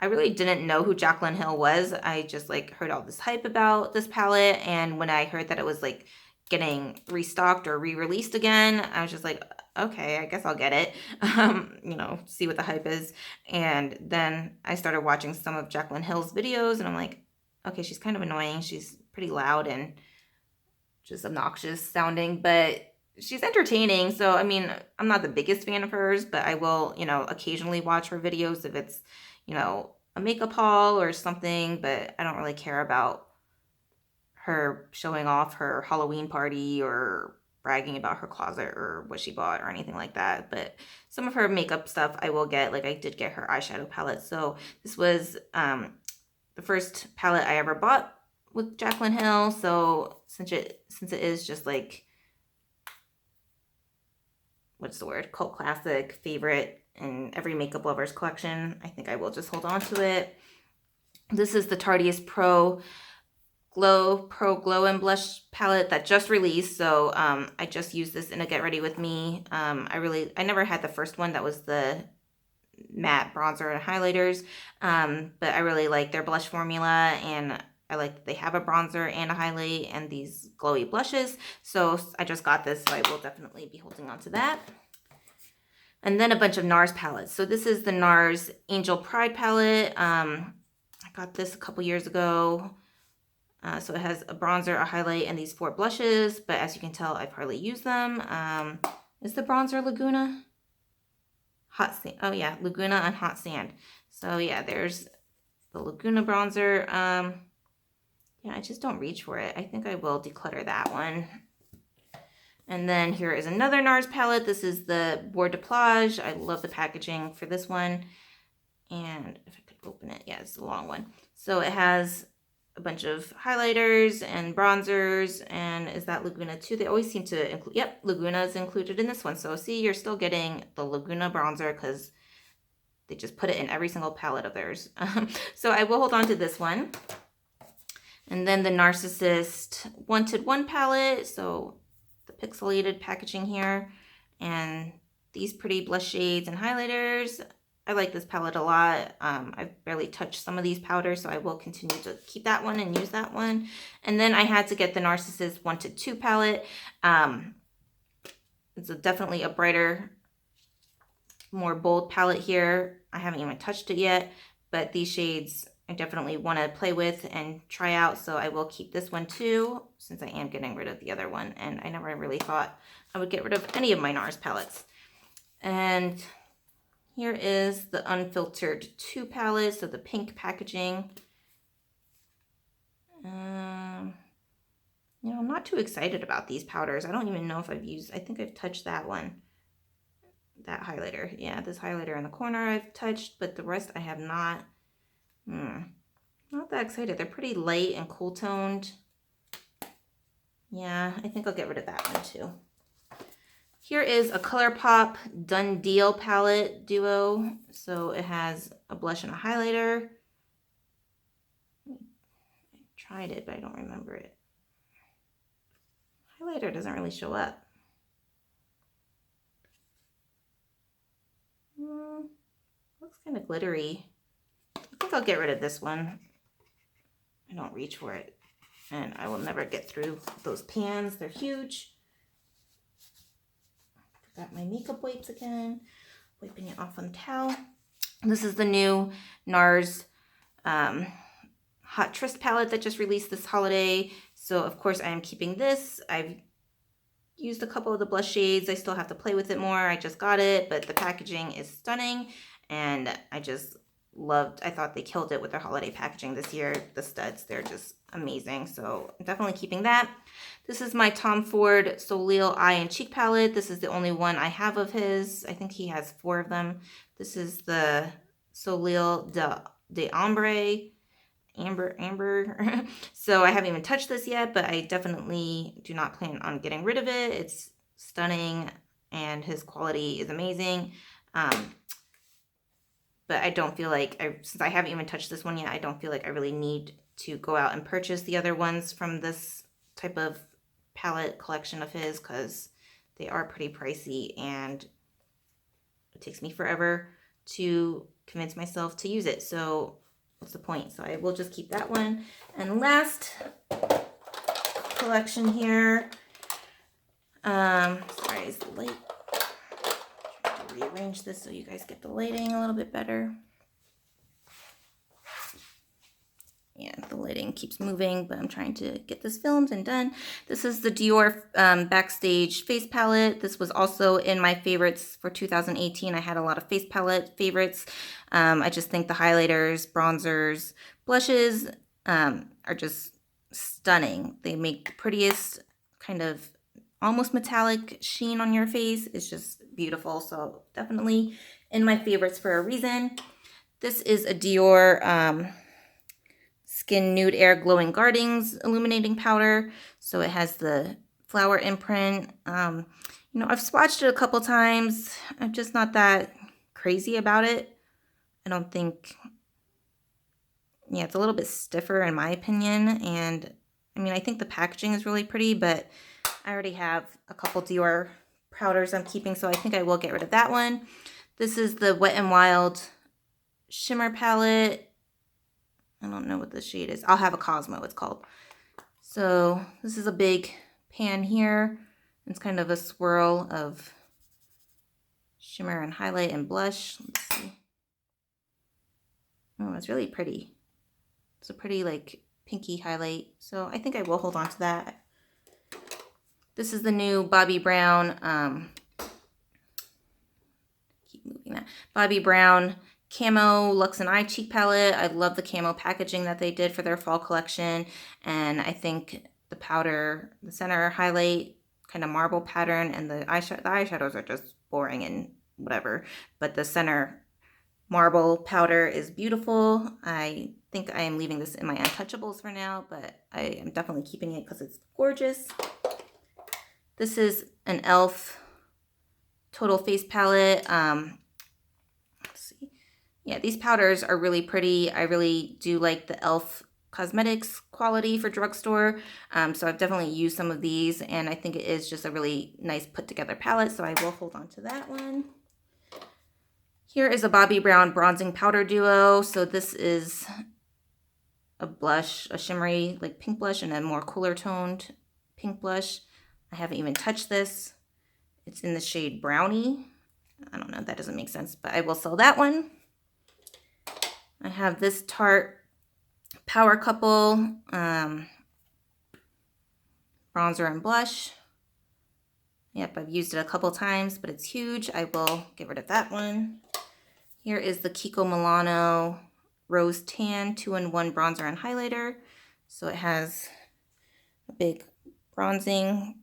S1: really didn't know who Jaclyn Hill was. I just like heard all this hype about this palette, and when I heard that it was like getting restocked or re-released again, I was just like, okay, I guess I'll get it. You know, see what the hype is. And then I started watching some of Jaclyn Hill's videos, and I'm like, okay, she's kind of annoying. She's pretty loud and just obnoxious sounding, but she's entertaining. So, I mean, I'm not the biggest fan of hers, but I will, you know, occasionally watch her videos if it's, you know, a makeup haul or something, but I don't really care about her showing off her Halloween party or bragging about her closet or what she bought or anything like that. But some of her makeup stuff I will get. Like I did get her eyeshadow palette. So this was the first palette I ever bought with Jaclyn Hill. So since it is just like, what's the word, cult classic, favorite in every makeup lover's collection, I think I will just hold on to it. This is the Tarteist Pro Glow and Blush palette that just released. So I just used this in a Get Ready With Me. I never had the first one that was the matte bronzer and highlighters, but I really like their blush formula, and I like that they have a bronzer and a highlight and these glowy blushes. So I just got this, so I will definitely be holding on to that. And then a bunch of NARS palettes. So this is the NARS Angel Pride palette. I got this a couple years ago. So it has a bronzer, a highlight, and these 4 blushes, but as you can tell, I've hardly used them. Is the bronzer Laguna? Hot Sand. Oh yeah, Laguna and Hot Sand. So yeah, there's the Laguna bronzer. Yeah, I just don't reach for it. I think I will declutter that one. And then here is another NARS palette. This is the Bord de Plage. I love the packaging for this one. And if I could open it, yeah, it's a long one. So it has a bunch of highlighters and bronzers, and is that Laguna too? They always seem to include, yep, Laguna is included in this one. So see, you're still getting the Laguna bronzer because they just put it in every single palette of theirs. So I will hold on to this one. And then the Narcissist Wanted One palette. So the pixelated packaging here, and these pretty blush shades and highlighters. I like this palette a lot. I've barely touched some of these powders, so I will continue to keep that one and use that one. And then I had to get the Narcissist Wanted 2 palette. It's definitely a brighter, more bold palette here. I haven't even touched it yet, but these shades I definitely want to play with and try out, so I will keep this one too, since I am getting rid of the other one, and I never really thought I would get rid of any of my NARS palettes. And here is the Unfiltered 2 palette, so the pink packaging. You know, I'm not too excited about these powders. I don't even know if I've used, I think I've touched that one. That highlighter. Yeah, this highlighter in the corner I've touched, but the rest I have not. Not that excited. They're pretty light and cool toned. Yeah, I think I'll get rid of that one too. Here is a ColourPop Done Deal palette duo. So it has a blush and a highlighter. I tried it, but I don't remember it. Highlighter doesn't really show up. Looks kind of glittery. I think I'll get rid of this one. I don't reach for it, and I will never get through those pans. They're huge. Got my makeup wipes again, wiping it off on the towel. This is the new NARS Hot Tryst palette that just released this holiday. So of course I am keeping this. I've used a couple of the blush shades. I still have to play with it more. I just got it, but the packaging is stunning, and I thought they killed it with their holiday packaging this year. The studs, they're just amazing. So I'm definitely keeping that. This is my Tom Ford Soleil Eye and Cheek palette. This is the only one I have of his. I think he has 4 of them. This is the Soleil de Amber. So I haven't even touched this yet, but I definitely do not plan on getting rid of it. It's stunning, and his quality is amazing. But I don't feel like, since I haven't even touched this one yet, I don't feel like I really need to go out and purchase the other ones from this type of palette collection of his, because they are pretty pricey, and it takes me forever to convince myself to use it. So what's the point? So I will just keep that one. And last collection here. Sorry, is the light? Trying to rearrange this so you guys get the lighting a little bit better. Yeah, the lighting keeps moving, but I'm trying to get this filmed and done. This is the Dior Backstage Face Palette. This was also in my favorites for 2018. I had a lot of face palette favorites. I just think the highlighters, bronzers, blushes are just stunning. They make the prettiest kind of almost metallic sheen on your face. It's just beautiful. So definitely in my favorites for a reason. This is a Dior Skin Nude Air Glowing Gardens Illuminating Powder. So it has the flower imprint. You know, I've swatched it a couple times. I'm just not that crazy about it. I don't think, yeah, it's a little bit stiffer in my opinion. And I mean, I think the packaging is really pretty, but I already have a couple Dior powders I'm keeping, so I think I will get rid of that one. This is the Wet n Wild Shimmer Palette. I don't know what the shade is. I'll have a Cosmo, it's called. So this is a big pan here. It's kind of a swirl of shimmer and highlight and blush. Let's see. Oh, it's really pretty. It's a pretty like pinky highlight. So I think I will hold on to that. This is the new Bobbi Brown, keep moving that, Bobbi Brown Camo Luxe and Eye Cheek Palette. I love the camo packaging that they did for their fall collection. And I think the powder, the center highlight, kind of marble pattern, and the eyeshadows are just boring and whatever. But the center marble powder is beautiful. I think I am leaving this in my Untouchables for now, but I am definitely keeping it because it's gorgeous. This is an e.l.f. Total Face Palette. Let's see. Yeah, these powders are really pretty. I really do like the e.l.f. Cosmetics quality for drugstore. So I've definitely used some of these, and I think it is just a really nice put together palette. So I will hold on to that one. Here is a Bobbi Brown Bronzing Powder Duo. So this is a blush, a shimmery like pink blush, and a more cooler toned pink blush. I haven't even touched this. It's in the shade Brownie. I don't know, that doesn't make sense, but I will sell that one. I have this Tarte Power Couple bronzer and blush. Yep, I've used it a couple times, but it's huge. I will get rid of that one. Here is the Kiko Milano Rose Tan 2-in-1 bronzer and highlighter. So it has a big bronzing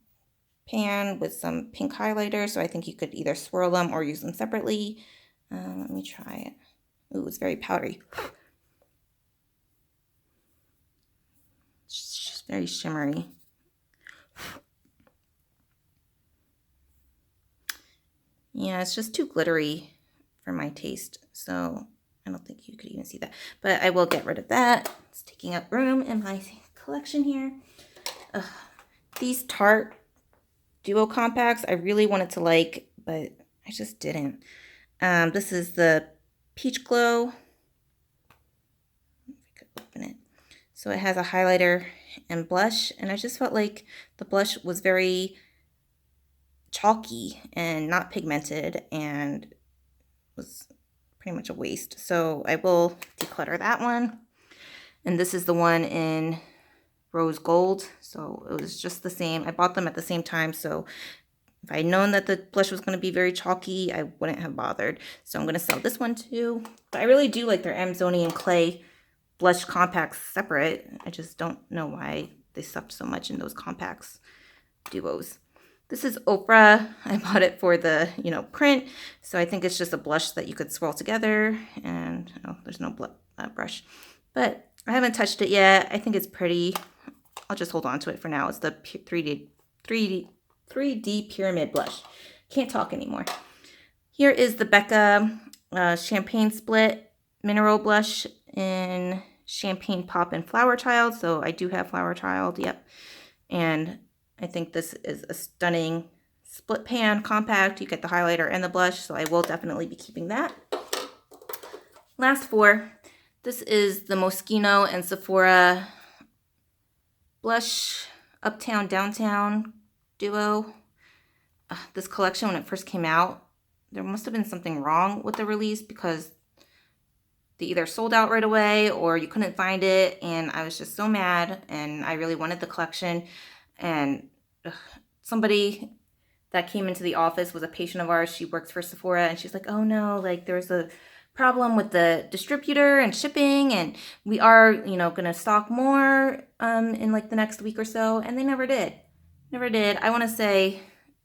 S1: pan with some pink highlighter. So I think you could either swirl them or use them separately. Let me try it. Ooh, it's very powdery. It's just very shimmery. Yeah, it's just too glittery for my taste. So I don't think you could even see that. But I will get rid of that. It's taking up room in my collection here. These Tarte Duo Compacts, I really wanted to like, but I just didn't. This is the Peach Glow. If I could open it. So it has a highlighter and blush, and I just felt like the blush was very chalky and not pigmented and was pretty much a waste. So I will declutter that one. And this is the one in Rose Gold. So it was just the same. I bought them at the same time. So if I had known that the blush was going to be very chalky, I wouldn't have bothered. So I'm going to sell this one too. But I really do like their Amazonian Clay blush compacts separate. I just don't know why they sucked so much in those compacts duos. This is Oprah. I bought it for the, print. So I think it's just a blush that you could swirl together. And there's no brush. But I haven't touched it yet. I think it's pretty. I'll just hold on to it for now. It's the 3D Pyramid Blush. Can't talk anymore. Here is the Becca Champagne Split Mineral Blush in Champagne Pop and Flower Child. So I do have Flower Child, yep. And I think this is a stunning split pan compact. You get the highlighter and the blush, so I will definitely be keeping that. Last four. This is the Moschino and Sephora blush Uptown Downtown duo. This collection, when it first came out, there must have been something wrong with the release because they either sold out right away or you couldn't find it, and I was just so mad, and I really wanted the collection. And somebody that came into the office was a patient of ours. She works for Sephora, and she's like, oh no, like there's a problem with the distributor and shipping, and we are, you know, gonna stock more in like the next week or so. And they never did. I want to say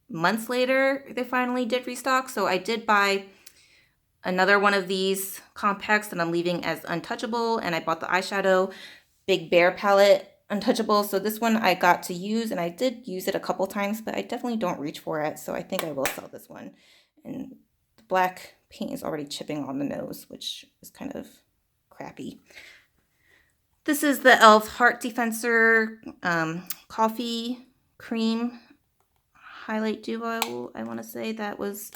S1: months later they finally did restock. So I did buy another one of these compacts that I'm leaving as untouchable, and I bought the eyeshadow Big Bear palette untouchable. So this one I got to use, and I did use it a couple times, but I definitely don't reach for it, so I think I will sell this one. And the black paint is already chipping on the nose, which is kind of crappy. This is the e.l.f. Heart Defensor Coffee Cream Highlight Duo. I want to say that was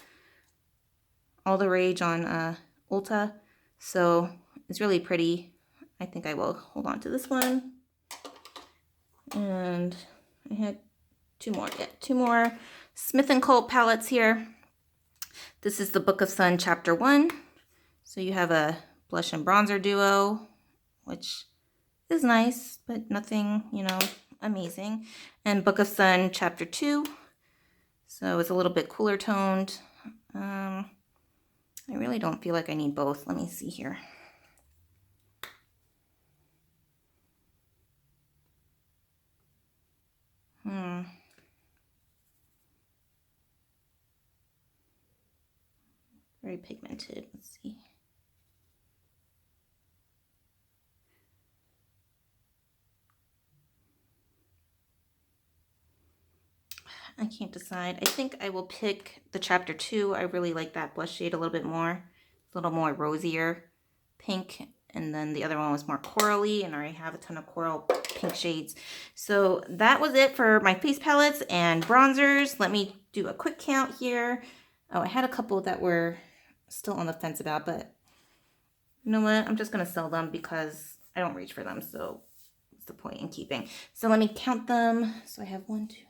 S1: all the rage on Ulta, so it's really pretty. I think I will hold on to this one. And I had two more Smith & Co. palettes here. This is the Book of Sun Chapter 1. So you have a blush and bronzer duo, which is nice, but nothing, you know, amazing. And Book of Sun Chapter 2. So it's a little bit cooler toned. I really don't feel like I need both. Let me see here. Very pigmented. Let's see. I can't decide. I think I will pick the Chapter 2. I really like that blush shade a little bit more. It's a little more rosier pink. And then the other one was more corally, and I already have a ton of coral pink shades. So that was it for my face palettes and bronzers. Let me do a quick count here. Oh, I had a couple that were still on the fence about, but you know what? I'm just going to sell them because I don't reach for them. So what's the point in keeping? So let me count them. So I have 1, 2, 3,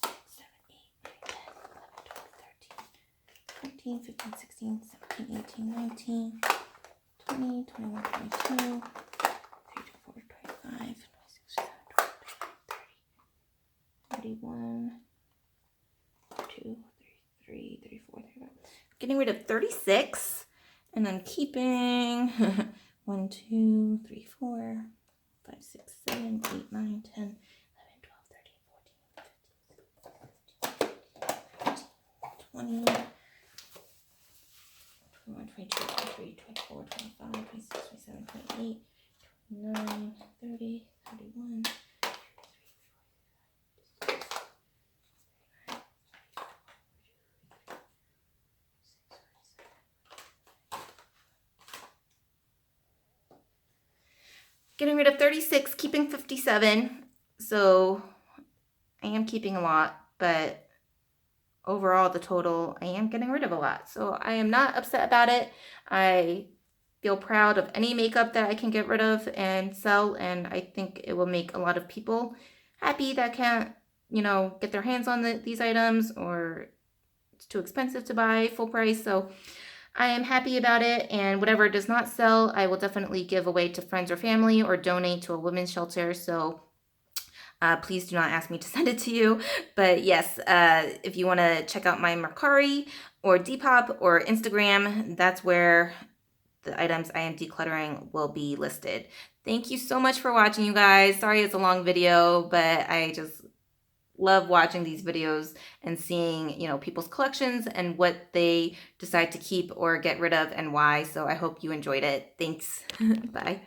S1: 4, 5, 6, 7, 8, 9, 10, 11, 12, 13, 14, 15, 16, 17, 18, 19, 20, 21, 22, 23, 24, 25, 26, 27, 28, 31, 32, 33, 34, 35. Getting rid of 36, and then keeping 1, 2, 3, 4, 5, 6, 7, 8, 9, 10, 11, 12, 13, 14, 15, 16, 17, 18, 19, 20, 21, 22, 23, 24, 25, 26, 27, 28, 29, 30, 31, getting rid of 36, keeping 57. So I am keeping a lot, but overall the total, I am getting rid of a lot. So I am not upset about it. I feel proud of any makeup that I can get rid of and sell, and I think it will make a lot of people happy that can't, you know, get their hands on these items, or it's too expensive to buy full price. So I am happy about it, and whatever does not sell, I will definitely give away to friends or family or donate to a women's shelter. So please do not ask me to send it to you. But yes, if you want to check out my Mercari or Depop or Instagram, that's where the items I am decluttering will be listed. Thank you so much for watching, you guys. Sorry it's a long video, but I just love watching these videos and seeing, you know, people's collections and what they decide to keep or get rid of and why. So I hope you enjoyed it. Thanks. Bye.